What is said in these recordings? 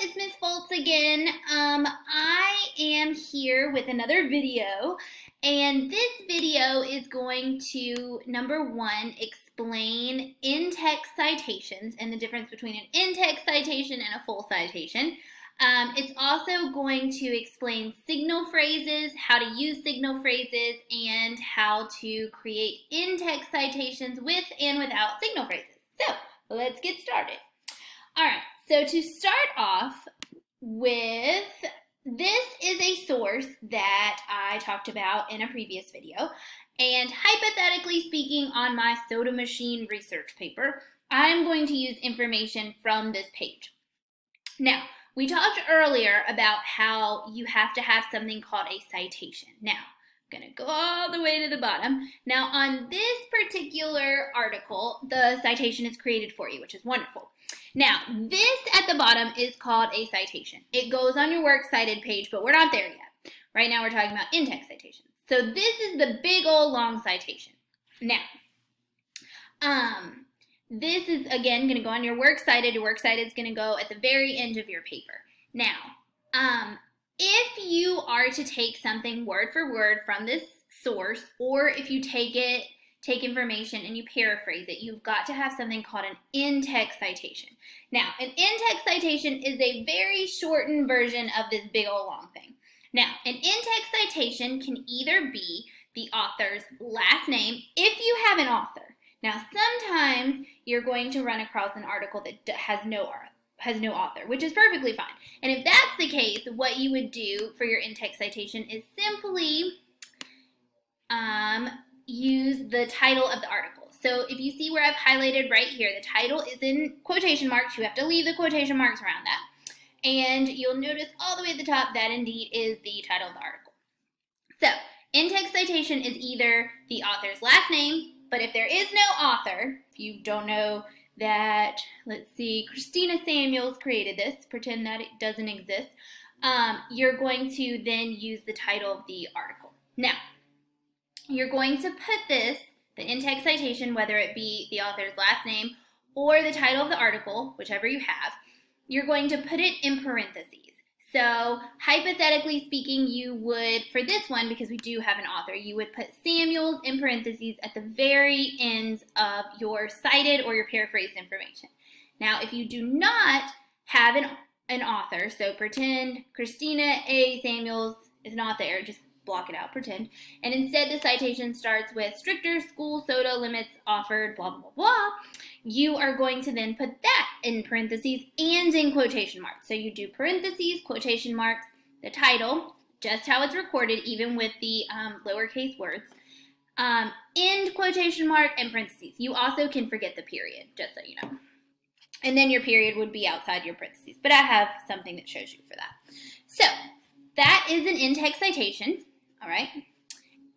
it's Miss Foltz again. I am here with another video, and this video is going to, number one, explain in-text citations and the difference between an in-text citation and a full citation. It's also going to explain signal phrases, how to use signal phrases, and how to create in-text citations with and without signal phrases. So, let's get started. All right, so to start off with, this is a source that I talked about in a previous video, and hypothetically speaking, on my soda machine research paper, I'm going to use information from this page. Now, we talked earlier about how you have to have something called a citation. Now, I'm going to go all the way to the bottom. Now, on this particular article, the citation is created for you, which is wonderful. Now, this at the bottom is called a citation. It goes on your works cited page, but we're not there yet. Right now, we're talking about in-text citations. So this is the big old long citation. Now, this is, again, going to go on your works cited. Your works cited is going to go at the very end of your paper. Now, if you are to take something word for word from this source, or if you take information and you paraphrase it, you've got to have something called an in-text citation. Now, an in-text citation is a very shortened version of this big old long thing. Now, an in-text citation can either be the author's last name, if you have an author. Now, sometimes you're going to run across an article that has no author, which is perfectly fine. And if that's the case, what you would do for your in-text citation is simply use the title of the article. So if you see where I've highlighted right here, the title is in quotation marks. You have to leave the quotation marks around that. And you'll notice all the way at the top that indeed is the title of the article. So in-text citation is either the author's last name, but if there is no author, if you don't know that, let's see, Christina Samuels created this, pretend that it doesn't exist, you're going to then use the title of the article. Now, you're going to put this, the in-text citation, whether it be the author's last name or the title of the article, whichever you have, you're going to put it in parentheses. So, hypothetically speaking, you would, for this one, because we do have an author, you would put Samuels in parentheses at the very ends of your cited or your paraphrased information. Now, if you do not have an author, so pretend Christina A. Samuels is not there, just block it out, pretend, and instead the citation starts with stricter school soda limits offered, blah, blah, blah, blah, you are going to then put that in parentheses and in quotation marks. So you do parentheses, quotation marks, the title, just how it's recorded, even with the lowercase words, end quotation mark, and parentheses. You also can forget the period, just so you know. And then your period would be outside your parentheses, but I have something that shows you for that. So that is an in-text citation. All right,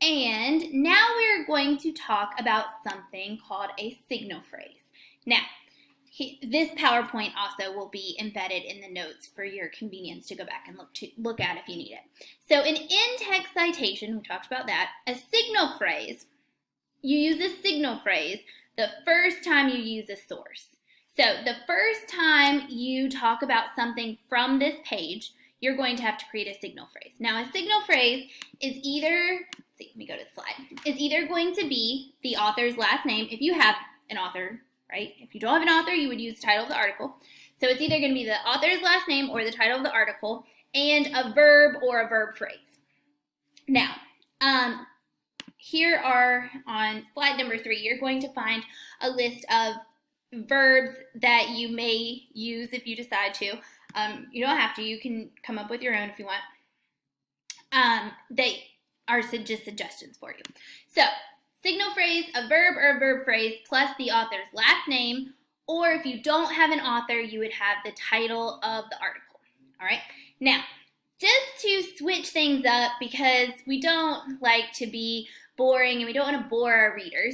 and now we're going to talk about something called a signal phrase. Now, this PowerPoint also will be embedded in the notes for your convenience to go back and look at if you need it. So an in-text citation, we talked about that, a signal phrase, you use a signal phrase the first time you use a source. So the first time you talk about something from this page, you're going to have to create a signal phrase. Now, a signal phrase is either, let's see, let me go to the slide, is either going to be the author's last name, if you have an author, right? If you don't have an author, you would use the title of the article. So it's either going to be the author's last name or the title of the article and a verb or a verb phrase. Now, here are on slide number 3, you're going to find a list of verbs that you may use if you decide to. You don't have to. You can come up with your own if you want. They are just suggestions for you. So, signal phrase, a verb or a verb phrase, plus the author's last name, or if you don't have an author, you would have the title of the article. All right? Now, just to switch things up, because we don't like to be boring and we don't want to bore our readers,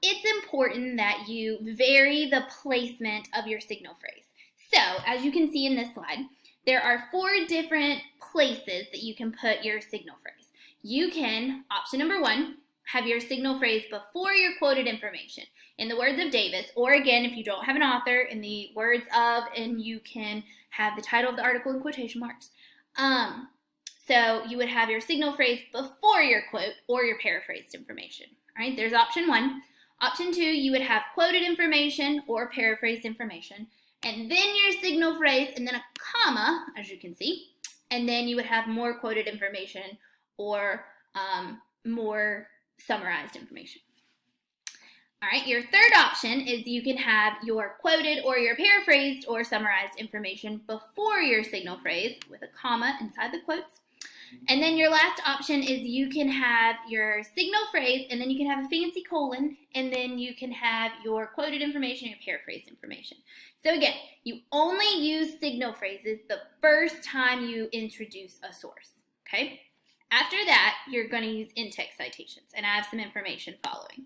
it's important that you vary the placement of your signal phrase. So, as you can see in this slide, there are 4 different places that you can put your signal phrase. You can, option number 1, have your signal phrase before your quoted information. In the words of Davis, or again, if you don't have an author, in the words of, and you can have the title of the article in quotation marks. So you would have your signal phrase before your quote or your paraphrased information. All right, there's option 1. Option 2, you would have quoted information or paraphrased information, and then your signal phrase, and then a comma, as you can see, and then you would have more quoted information or more summarized information. All right, your third option is you can have your quoted or your paraphrased or summarized information before your signal phrase with a comma inside the quotes. And then your last option is you can have your signal phrase, and then you can have a fancy colon, and then you can have your quoted information or your paraphrased information. So again, you only use signal phrases the first time you introduce a source, okay? After that, you're going to use in-text citations, and I have some information following.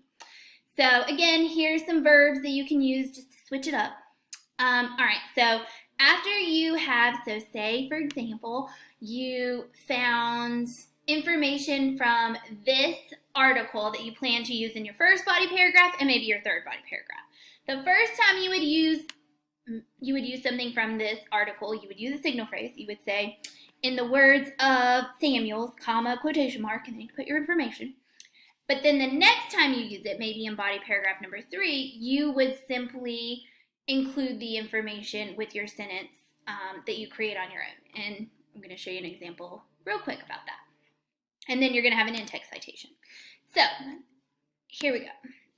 So again, here's some verbs that you can use just to switch it up. All right, so after you have, so say for example, you found information from this article that you plan to use in your first body paragraph and maybe your third body paragraph. The first time you would use something from this article, you would use a signal phrase. You would say, in the words of Samuel's, comma, quotation mark, and then you put your information. But then the next time you use it, maybe in body paragraph number 3, you would simply include the information with your sentence that you create on your own. And I'm going to show you an example real quick about that. And then you're going to have an in-text citation. So here we go.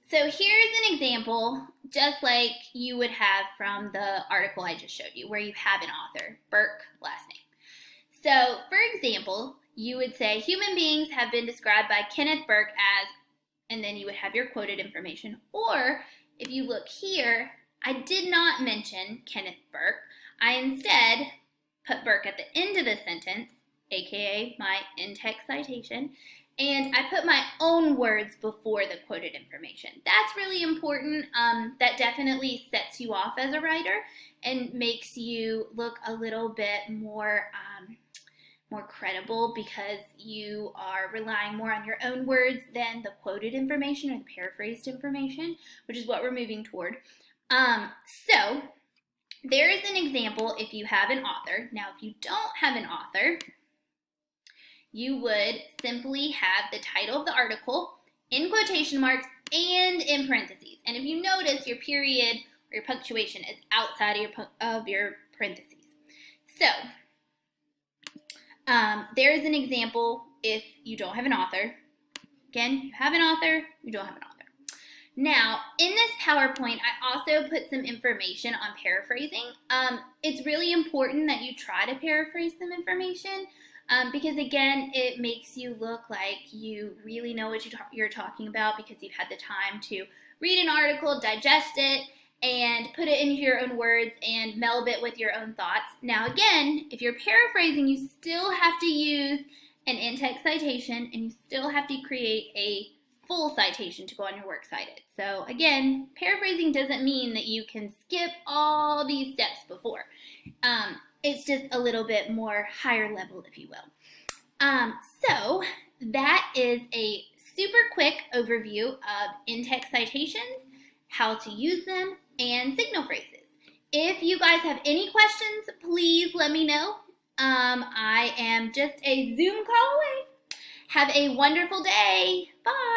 So here's an example, just like you would have from the article I just showed you, where you have an author, Burke, last name. So for example, you would say, human beings have been described by Kenneth Burke as, and then you would have your quoted information. Or if you look here, I did not mention Kenneth Burke. I instead put Burke at the end of the sentence, aka my in-text citation, and I put my own words before the quoted information. That's really important. That definitely sets you off as a writer and makes you look a little bit more credible, because you are relying more on your own words than the quoted information or the paraphrased information, which is what we're moving toward. So there is an example if you have an author. Now, if you don't have an author, you would simply have the title of the article in quotation marks and in parentheses. And if you notice, your period or your punctuation is outside of your parentheses. So there is an example if you don't have an author. Again, you have an author, you don't have an author. Now, in this PowerPoint, I also put some information on paraphrasing. It's really important that you try to paraphrase some information because, again, it makes you look like you really know what you're talking about, because you've had the time to read an article, digest it, and put it into your own words and meld it with your own thoughts. Now, again, if you're paraphrasing, you still have to use an in-text citation, and you still have to create a full citation to go on your works cited. So again, paraphrasing doesn't mean that you can skip all these steps before. It's just a little bit more higher level, if you will. So that is a super quick overview of in-text citations, how to use them, and signal phrases. If you guys have any questions, please let me know. I am just a Zoom call away. Have a wonderful day. Bye.